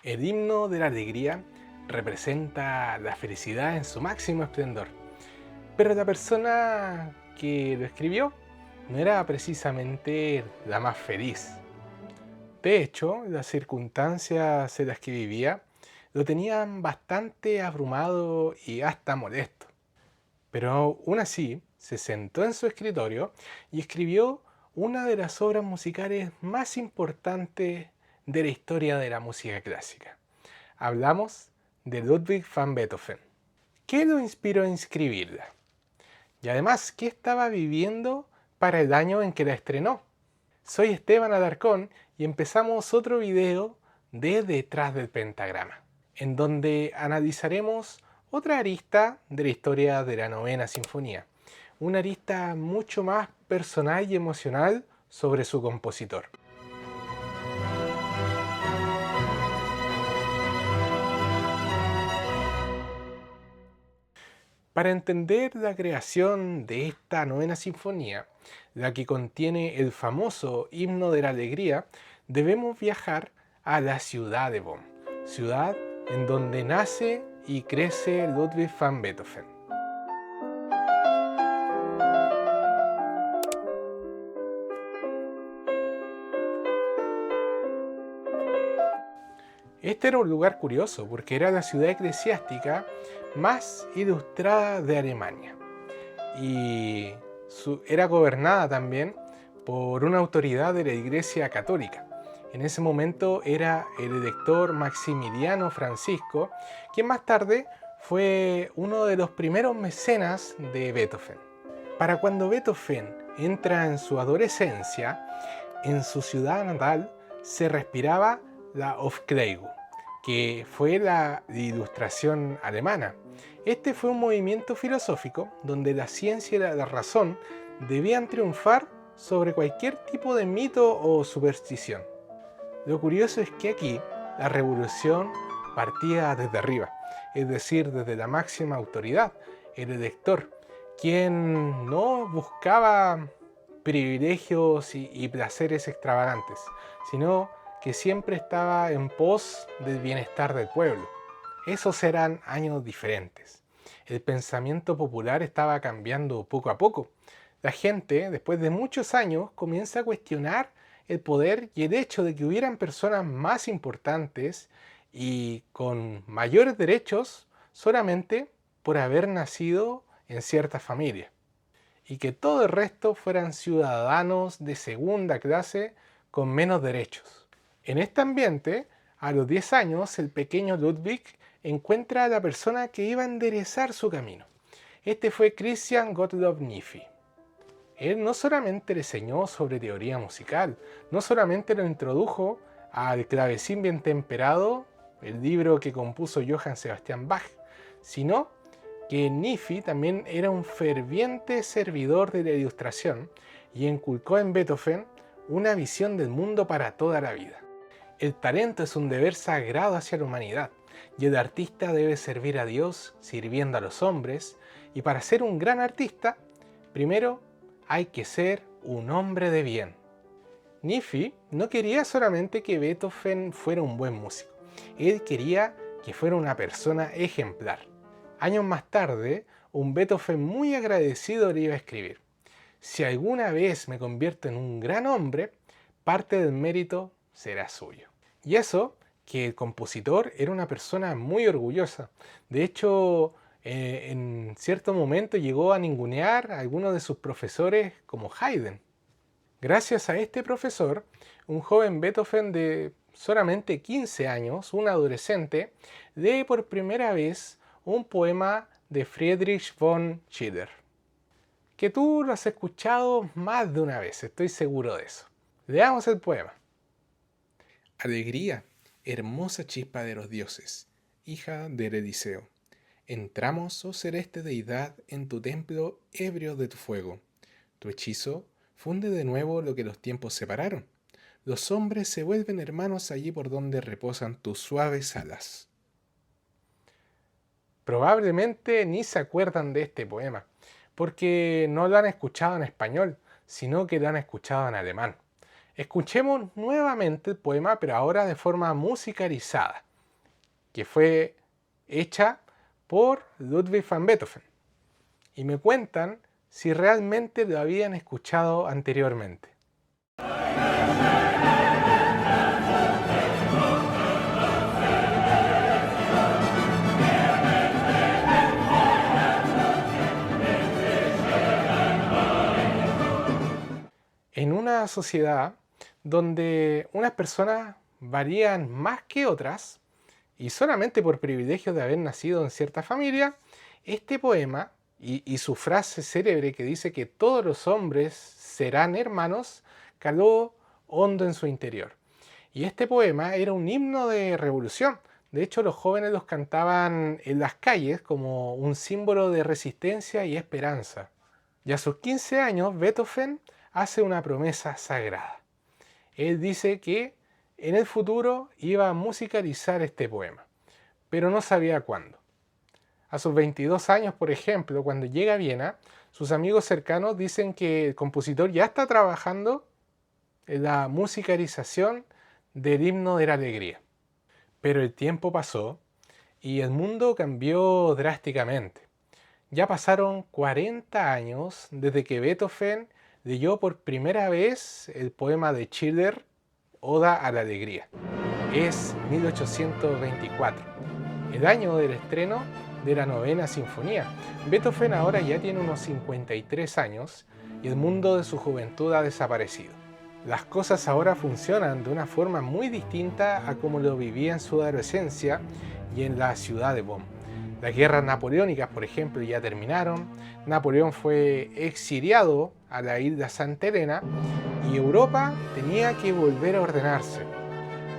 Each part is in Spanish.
El himno de la alegría representa la felicidad en su máximo esplendor, pero la persona que lo escribió no era precisamente la más feliz. De hecho, las circunstancias en las que vivía lo tenían bastante abrumado y hasta molesto. Pero aún así, se sentó en su escritorio y escribió una de las obras musicales más importantes de la historia de la música clásica. Hablamos de Ludwig van Beethoven. ¿Qué lo inspiró a escribirla? Y además, ¿qué estaba viviendo para el año en que la estrenó? Soy Esteban Alarcón y empezamos otro video de Detrás del Pentagrama, en donde analizaremos otra arista de la historia de la Novena Sinfonía, una arista mucho más personal y emocional sobre su compositor. Para entender la creación de esta Novena Sinfonía, la que contiene el famoso Himno de la Alegría, debemos viajar a la ciudad de Bonn, ciudad en donde nace y crece Ludwig van Beethoven. Este era un lugar curioso porque era la ciudad eclesiástica más ilustrada de Alemania y era gobernada también por una autoridad de la Iglesia Católica. En ese momento era el elector Maximiliano Francisco, quien más tarde fue uno de los primeros mecenas de Beethoven. Para cuando Beethoven entra en su adolescencia, en su ciudad natal se respiraba la Aufklärung, que fue la ilustración alemana. Este fue un movimiento filosófico donde la ciencia y la razón debían triunfar sobre cualquier tipo de mito o superstición. Lo curioso es que aquí la revolución partía desde arriba, es decir, desde la máxima autoridad, el elector, quien no buscaba privilegios y placeres extravagantes, sino que siempre estaba en pos del bienestar del pueblo. Esos eran años diferentes. El pensamiento popular estaba cambiando poco a poco. La gente, después de muchos años, comienza a cuestionar el poder y el hecho de que hubieran personas más importantes y con mayores derechos solamente por haber nacido en cierta familia, y que todo el resto fueran ciudadanos de segunda clase con menos derechos. En este ambiente, a los 10 años, el pequeño Ludwig encuentra a la persona que iba a enderezar su camino. Este fue Christian Gottlob Niffy. Él no solamente le enseñó sobre teoría musical, no solamente lo introdujo al Clavecín bien temperado, el libro que compuso Johann Sebastian Bach, sino que Niffy también era un ferviente servidor de la ilustración y inculcó en Beethoven una visión del mundo para toda la vida. El talento es un deber sagrado hacia la humanidad y el artista debe servir a Dios sirviendo a los hombres, y para ser un gran artista, primero hay que ser un hombre de bien. Niffy no quería solamente que Beethoven fuera un buen músico, él quería que fuera una persona ejemplar. Años más tarde, un Beethoven muy agradecido le iba a escribir: si alguna vez me convierto en un gran hombre, parte del mérito será suyo. Y eso, que el compositor era una persona muy orgullosa. De hecho, en cierto momento llegó a ningunear a algunos de sus profesores como Haydn. Gracias a este profesor, un joven Beethoven de solamente 15 años, un adolescente, lee por primera vez un poema de Friedrich von Schiller, que tú lo has escuchado más de una vez, estoy seguro de eso. Leamos el poema. Alegría, hermosa chispa de los dioses, hija del Eliseo. Entramos, oh celeste deidad, en tu templo ebrio de tu fuego. Tu hechizo funde de nuevo lo que los tiempos separaron. Los hombres se vuelven hermanos allí por donde reposan tus suaves alas. Probablemente ni se acuerdan de este poema, porque no lo han escuchado en español, sino que lo han escuchado en alemán. Escuchemos nuevamente el poema, pero ahora de forma musicalizada. que fue hecha por Ludwig van Beethoven. Y me cuentan si realmente lo habían escuchado anteriormente. En una sociedad donde unas personas varían más que otras, y solamente por privilegio de haber nacido en cierta familia, este poema y su frase célebre que dice que todos los hombres serán hermanos, caló hondo en su interior. Y este poema era un himno de revolución. De hecho, los jóvenes los cantaban en las calles como un símbolo de resistencia y esperanza. Y a sus 15 años, Beethoven hace una promesa sagrada. Él dice que en el futuro iba a musicalizar este poema, pero no sabía cuándo. A sus 22 años, por ejemplo, cuando llega a Viena, sus amigos cercanos dicen que el compositor ya está trabajando en la musicalización del himno de la alegría. Pero el tiempo pasó y el mundo cambió drásticamente. Ya pasaron 40 años desde que Beethoven leyó por primera vez el poema de Schiller, Oda a la Alegría. Es 1824, el año del estreno de la novena sinfonía. Beethoven ahora ya tiene unos 53 años y el mundo de su juventud ha desaparecido. Las cosas ahora funcionan de una forma muy distinta a como lo vivía en su adolescencia y en la ciudad de Bonn. Las guerras napoleónicas, por ejemplo, ya terminaron. Napoleón fue exiliado a la isla Santa Elena y Europa tenía que volver a ordenarse.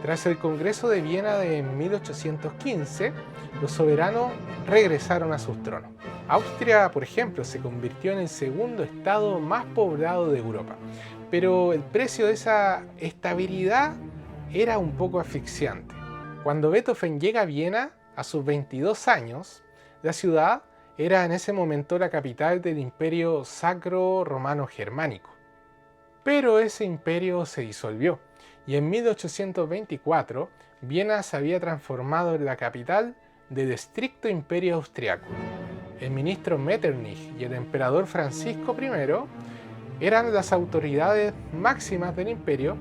Tras el Congreso de Viena de 1815, los soberanos regresaron a sus tronos. Austria, por ejemplo, se convirtió en el segundo estado más poblado de Europa, pero el precio de esa estabilidad era un poco asfixiante. Cuando Beethoven llega a Viena, a sus 22 años, la ciudad era en ese momento la capital del Imperio Sacro Romano Germánico. Pero ese imperio se disolvió y en 1824 Viena se había transformado en la capital del estricto imperio austriaco. El ministro Metternich y el emperador Francisco I eran las autoridades máximas del imperio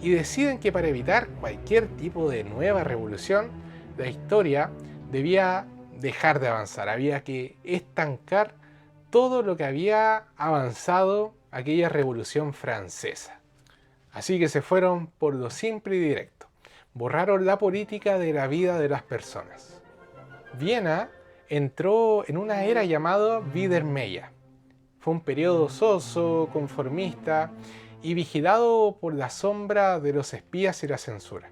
y deciden que para evitar cualquier tipo de nueva revolución, la historia debía dejar de avanzar, había que estancar todo lo que había avanzado aquella revolución francesa. Así que se fueron por lo simple y directo, borraron la política de la vida de las personas. Viena entró en una era llamada Biedermeier. Fue un periodo soso, conformista y vigilado por la sombra de los espías y la censura.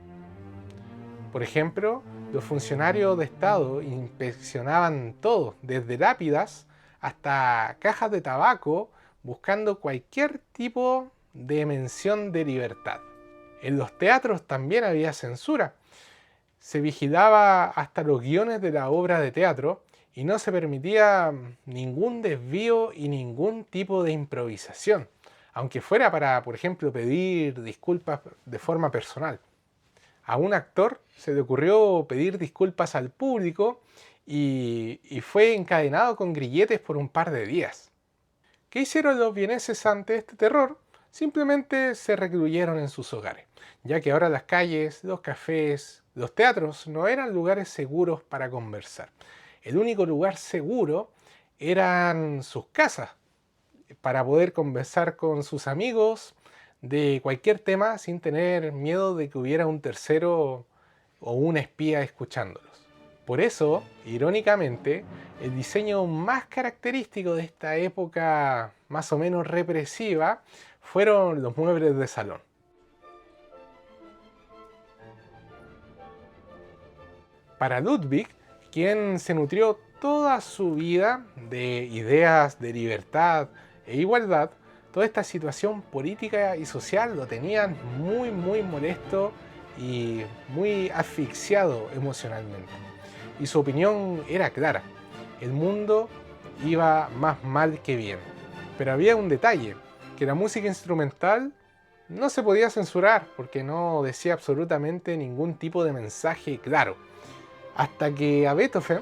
Por ejemplo, los funcionarios de Estado inspeccionaban todo, desde lápidas hasta cajas de tabaco, buscando cualquier tipo de mención de libertad. En los teatros también había censura. Se vigilaba hasta los guiones de la obra de teatro y no se permitía ningún desvío y ningún tipo de improvisación, aunque fuera para, por ejemplo, pedir disculpas de forma personal. A un actor se le ocurrió pedir disculpas al público y fue encadenado con grilletes por un par de días. ¿Qué hicieron los vieneses ante este terror? Simplemente se recluyeron en sus hogares, ya que ahora las calles, los cafés, los teatros no eran lugares seguros para conversar. El único lugar seguro eran sus casas, para poder conversar con sus amigos de cualquier tema sin tener miedo de que hubiera un tercero o un espía escuchándolos. Por eso, irónicamente, el diseño más característico de esta época más o menos represiva fueron los muebles de salón. Para Ludwig, quien se nutrió toda su vida de ideas de libertad e igualdad, toda esta situación política y social lo tenían muy molesto y muy asfixiado emocionalmente. Y su opinión era clara: el mundo iba más mal que bien. Pero había un detalle, que la música instrumental no se podía censurar porque no decía absolutamente ningún tipo de mensaje claro. Hasta que a Beethoven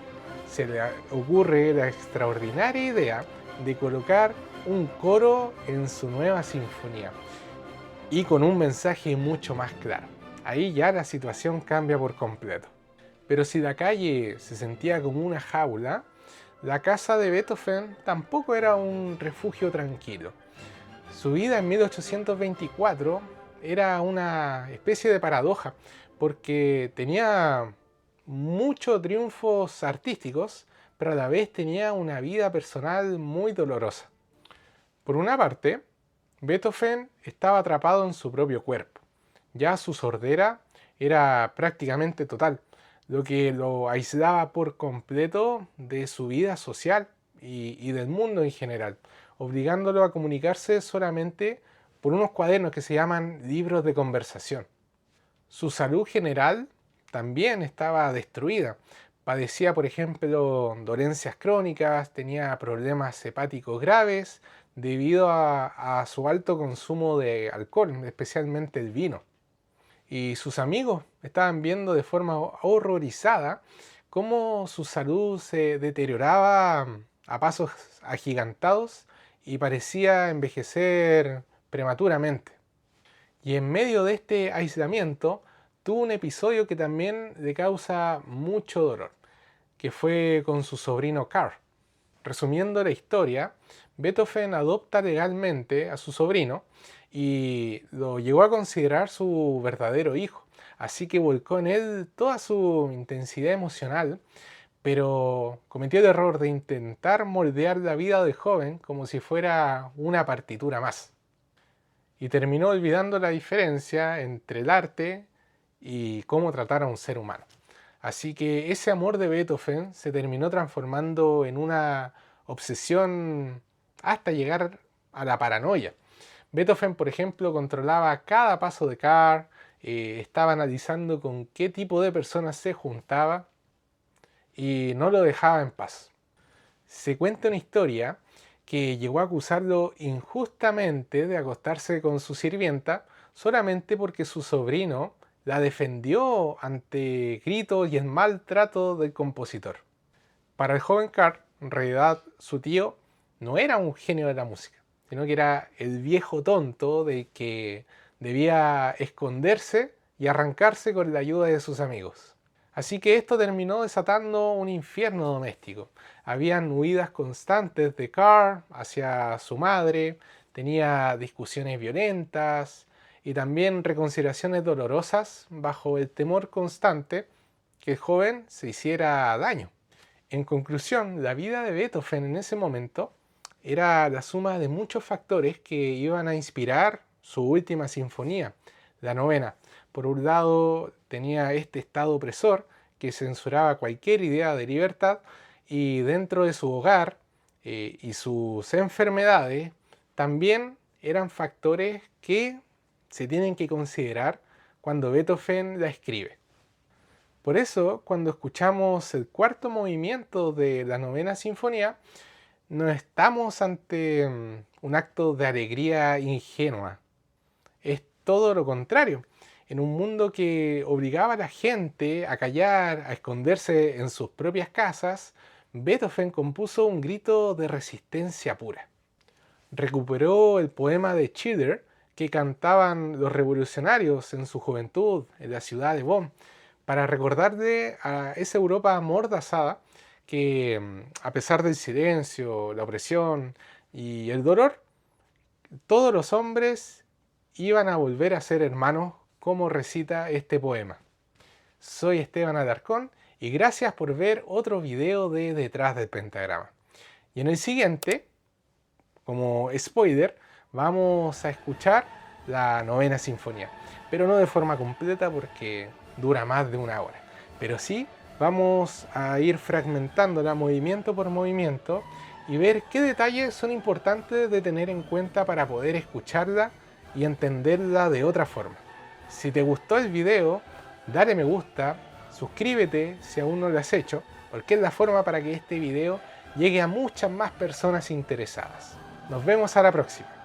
se le ocurre la extraordinaria idea de colocar un coro en su nueva sinfonía y con un mensaje mucho más claro. Ahí ya la situación cambia por completo. Pero si la calle se sentía como una jaula, la casa de Beethoven tampoco era un refugio tranquilo. Su vida en 1824 era una especie de paradoja, porque tenía muchos triunfos artísticos, pero a la vez tenía una vida personal muy dolorosa. Por una parte, Beethoven estaba atrapado en su propio cuerpo. Ya su sordera era prácticamente total, lo que lo aislaba por completo de su vida social y del mundo en general, obligándolo a comunicarse solamente por unos cuadernos que se llaman libros de conversación. Su salud general también estaba destruida. Padecía, por ejemplo, dolencias crónicas, tenía problemas hepáticos graves debido a su alto consumo de alcohol, especialmente el vino. Y sus amigos estaban viendo de forma horrorizada cómo su salud se deterioraba a pasos agigantados y parecía envejecer prematuramente. Y en medio de este aislamiento tuvo un episodio que también le causa mucho dolor, que fue con su sobrino Karl. Resumiendo la historia, Beethoven adopta legalmente a su sobrino y lo llegó a considerar su verdadero hijo, así que volcó en él toda su intensidad emocional, pero cometió el error de intentar moldear la vida del joven como si fuera una partitura más. Y terminó olvidando la diferencia entre el arte y cómo tratar a un ser humano. Así que ese amor de Beethoven se terminó transformando en una obsesión hasta llegar a la paranoia. Beethoven, por ejemplo, controlaba cada paso de Karl, estaba analizando con qué tipo de personas se juntaba y no lo dejaba en paz. Se cuenta una historia que llegó a acusarlo injustamente de acostarse con su sirvienta solamente porque su sobrino la defendió ante gritos y el maltrato del compositor. Para el joven Karl, en realidad su tío no era un genio de la música, sino que era el viejo tonto de que debía esconderse y arrancarse con la ayuda de sus amigos. Así que esto terminó desatando un infierno doméstico. Habían huidas constantes de Karl hacia su madre, tenía discusiones violentas y también reconciliaciones dolorosas bajo el temor constante que el joven se hiciera daño. En conclusión, la vida de Beethoven en ese momento era la suma de muchos factores que iban a inspirar su última sinfonía, la novena. Por un lado, tenía este estado opresor que censuraba cualquier idea de libertad, y dentro de su hogar y sus enfermedades también eran factores que se tienen que considerar cuando Beethoven la escribe. Por eso, cuando escuchamos el cuarto movimiento de la novena sinfonía, no estamos ante un acto de alegría ingenua. Es todo lo contrario. En un mundo que obligaba a la gente a callar, a esconderse en sus propias casas, Beethoven compuso un grito de resistencia pura. Recuperó el poema de Schiller que cantaban los revolucionarios en su juventud en la ciudad de Bonn, para recordarle a esa Europa amordazada que, a pesar del silencio, la opresión y el dolor, todos los hombres iban a volver a ser hermanos, como recita este poema. Soy Esteban Alarcón y gracias por ver otro video de Detrás del Pentagrama. Y en el siguiente, como spoiler, vamos a escuchar la novena sinfonía, pero no de forma completa porque dura más de una hora. Pero sí vamos a ir fragmentándola movimiento por movimiento y ver qué detalles son importantes de tener en cuenta para poder escucharla y entenderla de otra forma. Si te gustó el video, dale me gusta, suscríbete si aún no lo has hecho, porque es la forma para que este video llegue a muchas más personas interesadas. Nos vemos a la próxima.